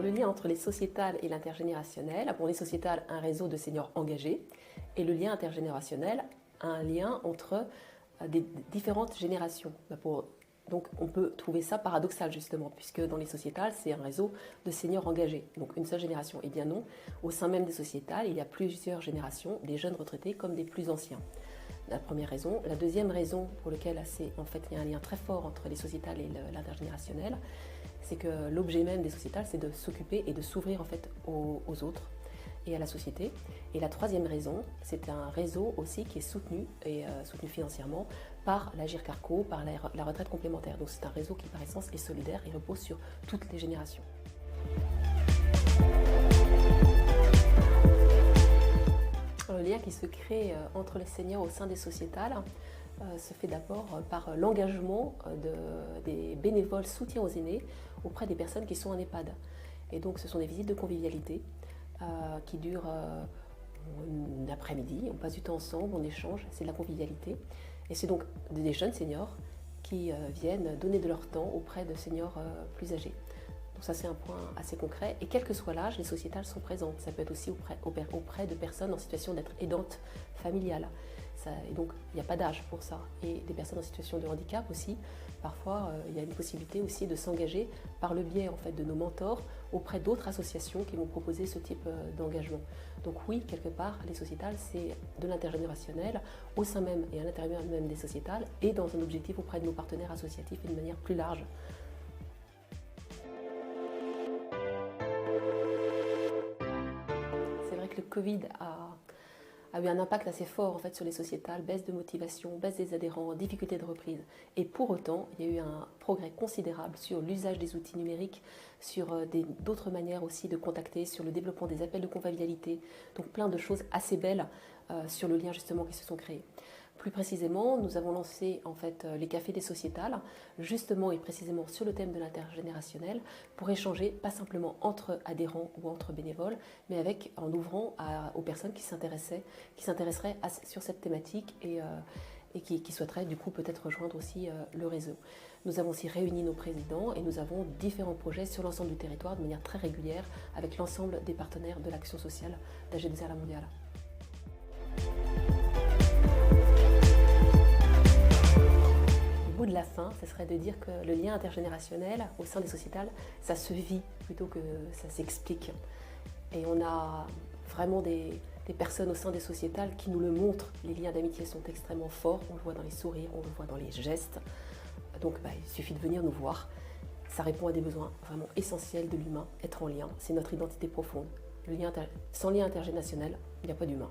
le lien entre les sociétales et l'intergénérationnel. Pour les sociétales, un réseau de seniors engagés. Et le lien intergénérationnel, un lien entre des différentes générations. Donc on peut trouver ça paradoxal justement, puisque dans les sociétales, c'est un réseau de seniors engagés, donc une seule génération. Eh bien non, au sein même des sociétales, il y a plusieurs générations, des jeunes retraités comme des plus anciens. La première raison. La deuxième raison pour laquelle il y a un lien très fort entre les sociétales et l'intergénérationnel, c'est que l'objet même des sociétales, c'est de s'occuper et de s'ouvrir en fait aux autres et à la société. Et la troisième raison, c'est un réseau aussi qui est soutenu financièrement par l'Agir Carco, par la retraite complémentaire. Donc c'est un réseau qui par essence est solidaire et repose sur toutes les générations. Le lien qui se crée entre les seniors au sein des sociétales se fait d'abord par l'engagement des bénévoles soutien aux aînés auprès des personnes qui sont en EHPAD. Et donc ce sont des visites de convivialité qui durent une après-midi, on passe du temps ensemble, on échange, c'est de la convivialité. Et c'est donc des jeunes seniors qui viennent donner de leur temps auprès de seniors plus âgés. Donc ça c'est un point assez concret. Et quel que soit l'âge, les sociétales sont présentes. Ça peut être aussi auprès de personnes en situation d'être aidantes familiales. Et donc il n'y a pas d'âge pour ça. Et des personnes en situation de handicap aussi, parfois il y a une possibilité aussi de s'engager par le biais en fait, de nos mentors auprès d'autres associations qui vont proposer ce type d'engagement. Donc oui, quelque part, les sociétales, c'est de l'intergénérationnel au sein même et à l'intérieur même des sociétales et dans un objectif auprès de nos partenaires associatifs et de manière plus large. C'est vrai que le Covid a eu un impact assez fort en fait, sur les sociétales, baisse de motivation, baisse des adhérents, difficulté de reprise. Et pour autant, il y a eu un progrès considérable sur l'usage des outils numériques, sur d'autres manières aussi de contacter, sur le développement des appels de convivialité, donc plein de choses assez belles sur le lien justement qui se sont créés. Plus précisément, nous avons lancé en fait les cafés des sociétales, justement et précisément sur le thème de l'intergénérationnel, pour échanger pas simplement entre adhérents ou entre bénévoles, mais en ouvrant aux personnes qui s'intéresseraient sur cette thématique et qui souhaiteraient du coup peut-être rejoindre aussi le réseau. Nous avons aussi réuni nos présidents et nous avons différents projets sur l'ensemble du territoire de manière très régulière avec l'ensemble des partenaires de l'action sociale d'AG2R La Mondiale. Le mot de la fin, ce serait de dire que le lien intergénérationnel au sein des sociétales, ça se vit plutôt que ça s'explique. Et on a vraiment des personnes au sein des sociétales qui nous le montrent. Les liens d'amitié sont extrêmement forts, on le voit dans les sourires, on le voit dans les gestes. Donc il suffit de venir nous voir. Ça répond à des besoins vraiment essentiels de l'humain, être en lien. C'est notre identité profonde. Sans lien intergénérationnel, il n'y a pas d'humain.